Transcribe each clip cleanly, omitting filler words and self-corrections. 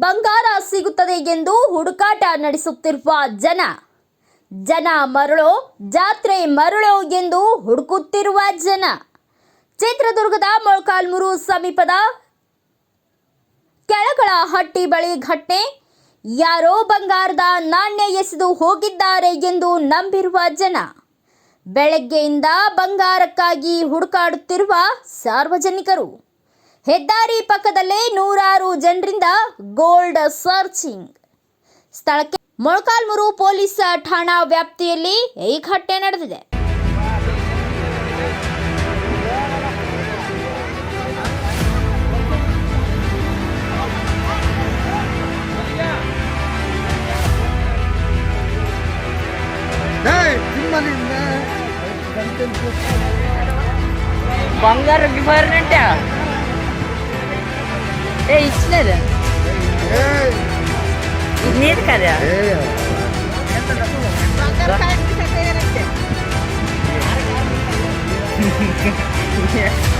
ಬಂಗಾರ ಸಿಗುತ್ತದೆ ಎಂದು ಹುಡುಕಾಟ ನಡೆಸುತ್ತಿರುವ ಜನ ಮರಳೋ ಜಾತ್ರೆ ಮರಳೋ ಎಂದು ಹುಡುಕುತ್ತಿರುವ ಜನ. ಚಿತ್ರದುರ್ಗದ ಮೊಳಕಾಲ್ಮೂರು ಸಮೀಪದ ಕೆಳಗಳಹಟ್ಟಿ ಬಳಿ ಘಟನೆ. ಯಾರೋ ಬಂಗಾರದ ನಾಣ್ಯ ಎಸೆದು ಹೋಗಿದ್ದಾರೆ ಎಂದು ನಂಬಿರುವ ಜನ. ಬೆಳಗ್ಗೆಯಿಂದ ಬಂಗಾರಕ್ಕಾಗಿ ಹುಡುಕಾಡುತ್ತಿರುವ ಸಾರ್ವಜನಿಕರು. ಹೆದ್ದಾರಿ ಪಕ್ಕದಲ್ಲೇ ನೂರಾರು ಜನರಿಂದ ಗೋಲ್ಡ್ ಸರ್ಚಿಂಗ್. ಸ್ಥಳಕ್ಕೆ ಮೊಳಕಾಲ್ಮೂರು ಪೊಲೀಸ್ ಠಾಣಾ ವ್ಯಾಪ್ತಿಯಲ್ಲಿ ಈ ಘಟನೆ ನಡೆದಿದೆ. ಬಂಗಾರ ಡಿಫರೆಂಟ್ ఇచ్చినది నీది కదా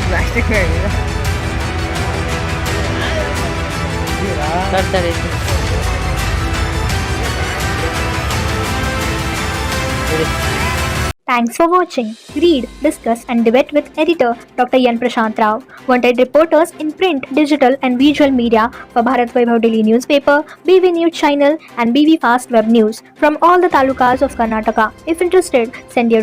ప్లాస్టిక్ సరే Thanks for watching. Read, discuss and debate with editor Dr. Yan Prashant Rao. Wanted reporters in print, digital and visual media for Bharat Vaibhav Daily Newspaper, BV News Channel and BV Fast Web News from all the talukas of Karnataka. If interested, send your